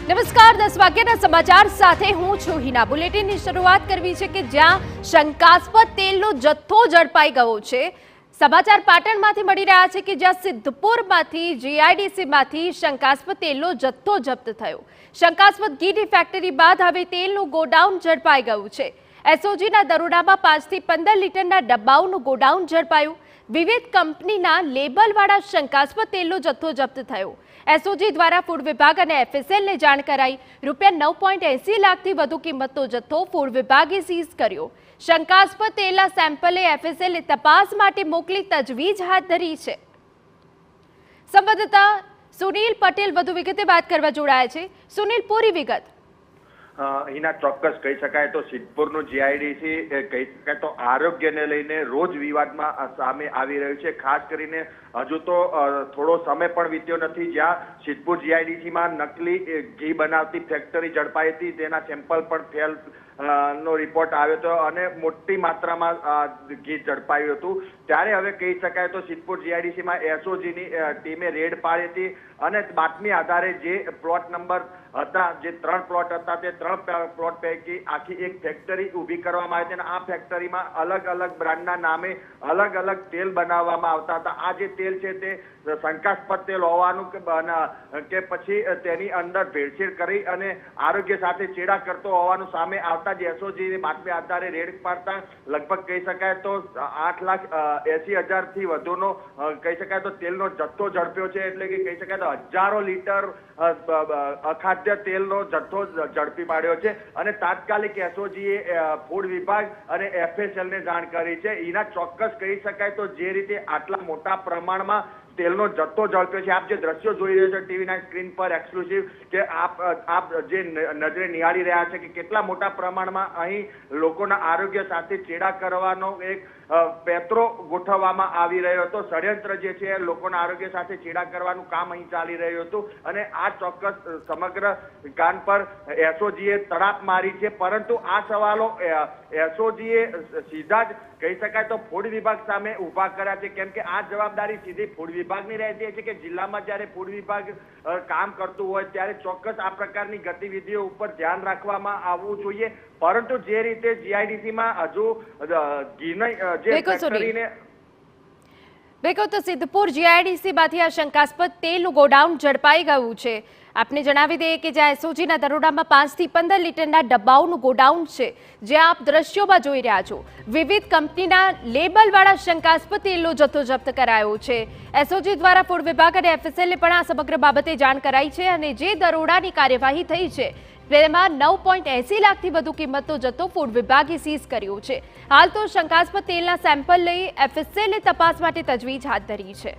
નમસ્કાર 10 વાગ્યાના સમાચાર સાથે હું છું હિના। બુલેટિનની શરૂઆત કરવી છે કે જ્યાં શંકાસ્પદ તેલનો જથ્થો ઝડપાઈ ગયો છે। સમાચાર પાટણમાંથી મળી રહ્યા છે કે જ્યાં સિદ્ધપુરમાંથી જીઆઈડીસીમાંથી શંકાસ્પદ તેલનો જથ્થો જપ્ત થયો। શંકાસ્પદ ઘીની ફેક્ટરી બાદ હવે તેલનું ગોડાઉન ઝડપાઈ ગયું છે। એસઓજીના દરોડામાં 5 થી 15 લીટરના ડબ્બાઓનું ગોડાઉન ઝડપાયું। વિવિધ કંપનીના લેબલવાળા શંકાસ્પદ તેલનો જથ્થો જપ્ત થયો। એસઓજી દ્વારા ફૂડ વિભાગ અને એફએસએલને જાણ કરાઈ। ₹9.80 લાખથી વધુ કિંમતનો જથ્થો ફૂડ વિભાગે સીઝ કર્યો। શંકાસ્પદ તેલના સેમ્પલે એફએસએલને તપાસ માટે મોકલી તજવીજ હાથ ધરી છે। સંવાદદાતા સુનિલ પટેલ વધુ વિગતે વાત કરવા જોડાયા છે। સુનિલ, પૂરી વિગત। હિના, ચોક્કસ કહી શકાય તો સિદ્ધપુરનું જીઆઈડીસી કહી શકાય તો આરોગ્યને લઈને રોજ વિવાદમાં સામે આવી રહ્યું છે। ખાસ કરીને હજુ તો થોડો સમય પણ વીત્યો નથી જ્યાં સિદ્ધપુર જીઆઈડીસીમાં નકલી ઘી બનાવતી ફેક્ટરી ઝડપાઈ હતી। તેના સેમ્પલ પણ ફેલ નો રિપોર્ટ આવ્યો હતો અને મોટી માત્રામાં ઘી ઝડપાયું હતું। ત્યારે હવે કહી શકાય તો સિદ્ધપુર જીઆઈડીસીમાં એસઓજીની ટીમે રેડ પાડી હતી અને બાતમી આધારે જે પ્લોટ નંબર હતા, જે 3 પ્લોટ હતા, તે 3 પ્લોટ પૈકી આખી એક ફેક્ટરી ઊભી કરવામાં આવી હતી અને આ ફેક્ટરીમાં અલગ અલગ બ્રાન્ડના નામે અલગ અલગ તેલ બનાવવામાં આવતા હતા। આ જે તેલ છે તે શંકાસ્પદ તેલ હોવાનું કે પછી તેની અંદર ભેળસેળ કરી અને આરોગ્ય સાથે ચેડા કરતો હોવાનું સામે આવતા જ એસઓજીની બાતમી આધારે રેડ પાડતા લગભગ કહી શકાય તો 8,80,000થી વધુનો કહી શકાય તો તેલનો જથ્થો ઝડપ્યો છે। એટલે કે કહી શકાય તો હજારો લીટર અખાદ્ય તેલનો જથ્થો ઝડપી પાડ્યો છે અને તાત્કાલિક એસઓજીએ ફૂડ વિભાગ અને એફએસએલને જાણ કરી છે। એના ચોક્કસ કહી શકાય તો જે રીતે આટલા મોટા પ્રમાણમાં તેલનો જથ્થો ઝડપ્યો છે, આપ જે દ્રશ્યો જોઈ રહ્યા છો ટીવીના સ્ક્રીન પર એક્સક્લુસિવ, કે આપ જે નજરે નિહાળી રહ્યા છે કે કેટલા મોટા પ્રમાણમાં અહીં લોકોના આરોગ્ય સાથે ચેડા કરવાનો એક પેત્રો ગોઠવવામાં આવી રહ્યો હતો। ષડયંત્ર જે છે લોકોના આરોગ્ય સાથે ચેડા કરવાનું કામ અહીં ચાલી રહ્યું હતું અને આ ચોક્કસ સમગ્ર કાન પર એસઓજીએ તડાપ મારી છે। પરંતુ આ સવાલો એસઓજીએ સીધા જ કહી શકાય તો ફૂડ વિભાગ સામે ઉભા કર્યા છે, કેમ કે આ જવાબદારી સીધી ફૂડ વિભાગની રહેતી છે કે જિલ્લામાં જ્યારે ફૂડ વિભાગ કામ કરતું હોય ત્યારે ચોક્કસ આ પ્રકારની ગતિવિધિઓ ઉપર ધ્યાન રાખવામાં આવવું જોઈએ। પરંતુ જે રીતે જીઆઈડીસીમાં હજુ ઘીની જે ફેક્ટરીને બિલકુલ તો સિદ્ધપુર જીઆઈડીસીમાંથી આ શંકાસ્પદ તેલનું ગોડાઉન ઝડપાઈ ગયું છે। આપને જણાવી દઈએ કે જ્યાં એસઓજીના દરોડામાં 5 થી 15 લીટરના ડબ્બાઓનું ગોડાઉન છે, જ્યાં આપ દ્રશ્યોમાં જોઈ રહ્યા છો વિવિધ કંપનીના લેબલવાળા શંકાસ્પદ તેલનો જથ્થો જપ્ત કરાયો છે। એસઓજી દ્વારા ફૂડ વિભાગ અને એફએસએલને પણ આ સમગ્ર બાબતે જાણ કરાઈ છે અને જે દરોડાની કાર્યવાહી થઈ છે તેમાં 9.80 લાખથી વધુ કિંમતનો જથ્થો ફૂડ વિભાગે સીઝ કર્યો છે। હાલ તો શંકાસ્પદ તેલના સેમ્પલ લઈ એફએસએલને તપાસ માટે તજવીજ હાથ ધરી છે।